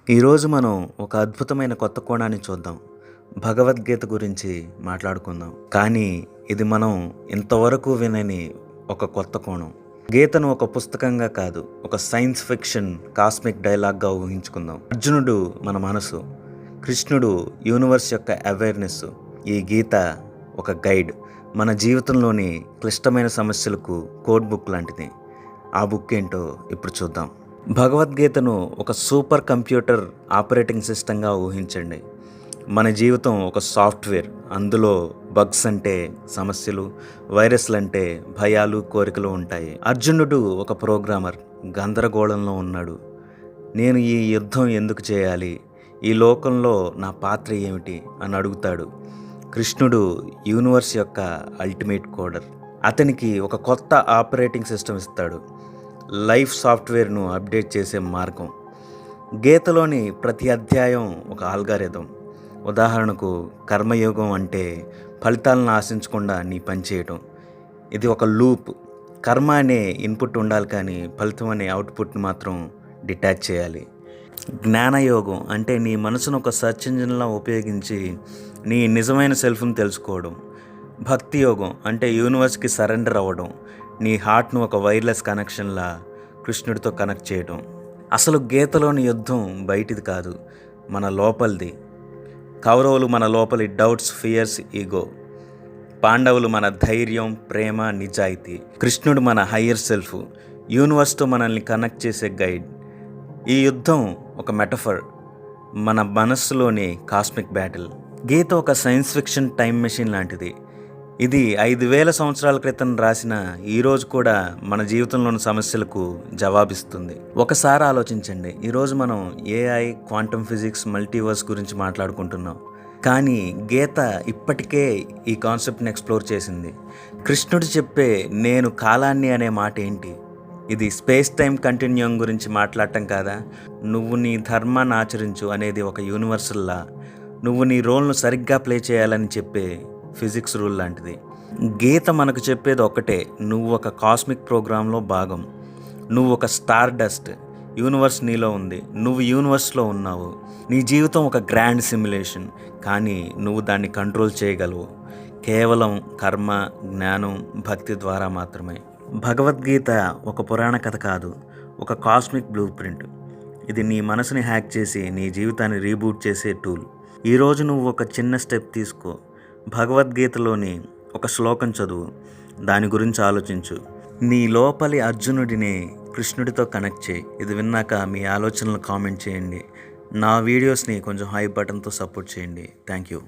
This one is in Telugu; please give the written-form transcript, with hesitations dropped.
ఈరోజు మనం ఒక అద్భుతమైన కొత్త కోణాన్ని చూద్దాం. భగవద్గీత గురించి మాట్లాడుకుందాం. కానీ ఇది మనం ఇంతవరకు వినని ఒక కొత్త కోణం. గీతను ఒక పుస్తకంగా కాదు, ఒక సైన్స్ ఫిక్షన్ కాస్మిక్ డైలాగ్గా ఊహించుకుందాం. అర్జునుడు మన మనసు, కృష్ణుడు యూనివర్స్ యొక్క అవేర్నెస్. ఈ గీత ఒక గైడ్, మన జీవితంలోని క్లిష్టమైన సమస్యలకు కోడ్ బుక్ లాంటిది. ఆ బుక్ ఏంటో ఇప్పుడు చూద్దాం. భగవద్గీతను ఒక సూపర్ కంప్యూటర్ ఆపరేటింగ్ సిస్టంగా ఊహించండి. మన జీవితం ఒక సాఫ్ట్వేర్. అందులో బగ్స్ అంటే సమస్యలు, వైరస్లు అంటే భయాలు, కోరికలు ఉంటాయి. అర్జునుడు ఒక ప్రోగ్రామర్, గందరగోళంలో ఉన్నాడు. నేను ఈ యుద్ధం ఎందుకు చేయాలి, ఈ లోకంలో నా పాత్ర ఏమిటి అని అడుగుతాడు. కృష్ణుడు యూనివర్స్ యొక్క అల్టిమేట్ కోడర్. అతనికి ఒక కొత్త ఆపరేటింగ్ సిస్టమ్ ఇస్తాడు, లైఫ్ సాఫ్ట్వేర్ను అప్డేట్ చేసే మార్గం. గీతలోని ప్రతి అధ్యాయం ఒక ఆల్గారిథం. ఉదాహరణకు కర్మయోగం అంటే ఫలితాలను ఆశించకుండా నీ పని చేయటం. ఇది ఒక లూప్. కర్మ అనే ఇన్పుట్ ఉండాలి, కానీ ఫలితం అనే అవుట్పుట్ని మాత్రం డిటాచ్ చేయాలి. జ్ఞానయోగం అంటే నీ మనసును ఒక సెర్చ్ ఇంజిన్లా ఉపయోగించి నీ నిజమైన సెల్ఫ్ని తెలుసుకోవడం. భక్తి యోగం అంటే యూనివర్స్కి సరెండర్ అవ్వడం, నీ హార్ట్ను ఒక వైర్లెస్ కనెక్షన్లా కృష్ణుడితో కనెక్ట్ చేయడం. అసలు గీతలోని యుద్ధం బయటిది కాదు, మన లోపలిది. కౌరవులు మన లోపలి డౌట్స్, ఫియర్స్, ఈగో. పాండవులు మన ధైర్యం, ప్రేమ, నిజాయితీ. కృష్ణుడు మన హయ్యర్ సెల్ఫ్, యూనివర్స్తో మనల్ని కనెక్ట్ చేసే గైడ్. ఈ యుద్ధం ఒక మెటఫర్, మన మనస్సులోని కాస్మిక్ బ్యాటిల్. గీత ఒక సైన్స్ ఫిక్షన్ టైం మెషిన్ లాంటిది. ఇది 5000 సంవత్సరాల క్రితం రాసిన ఈరోజు కూడా మన జీవితంలోని సమస్యలకు జవాబిస్తుంది. ఒకసారి ఆలోచించండి, ఈరోజు మనం ఏఐ, క్వాంటమ్ ఫిజిక్స్, మల్టీవర్స్ గురించి మాట్లాడుకుంటున్నాం. కానీ గీత ఇప్పటికే ఈ కాన్సెప్ట్ని ఎక్స్ప్లోర్ చేసింది. కృష్ణుడు చెప్పే నేను కాలాన్ని అనే మాట ఏంటి? ఇది స్పేస్ టైం కంటిన్యూయం గురించి మాట్లాడటం కాదా? నువ్వు నీ ధర్మాన్ని ఆచరించు అనేది ఒక యూనివర్సల్లా, నువ్వు నీ రోల్ను సరిగ్గా ప్లే చేయాలని చెప్పే ఫిజిక్స్ రూల్ లాంటిది. గీత మనకు చెప్పేది ఒక్కటే, నువ్వు ఒక కాస్మిక్ ప్రోగ్రాంలో భాగం. నువ్వు ఒక స్టార్ డస్ట్, యూనివర్స్ నీలో ఉంది, నువ్వు యూనివర్స్లో ఉన్నావు. నీ జీవితం ఒక గ్రాండ్ సిమ్యులేషన్, కానీ నువ్వు దాన్ని కంట్రోల్ చేయగలవు కేవలం కర్మ, జ్ఞానం, భక్తి ద్వారా మాత్రమే. భగవద్గీత ఒక పురాణ కథ కాదు, ఒక కాస్మిక్ బ్లూ ప్రింట్. ఇది నీ మనసుని హ్యాక్ చేసి నీ జీవితాన్ని రీబూట్ చేసే టూల్. ఈరోజు నువ్వు ఒక చిన్న స్టెప్ తీసుకో. భగవద్గీతలోని ఒక శ్లోకం చదువు, దాని గురించి ఆలోచించు. నీ లోపలి అర్జునుడిని కృష్ణుడితో కనెక్ట్ చేయి. ఇది విన్నాక మీ ఆలోచనలు కామెంట్ చేయండి. నా వీడియోస్ని కొంచెం హై బటన్తో సపోర్ట్ చేయండి. Thank you.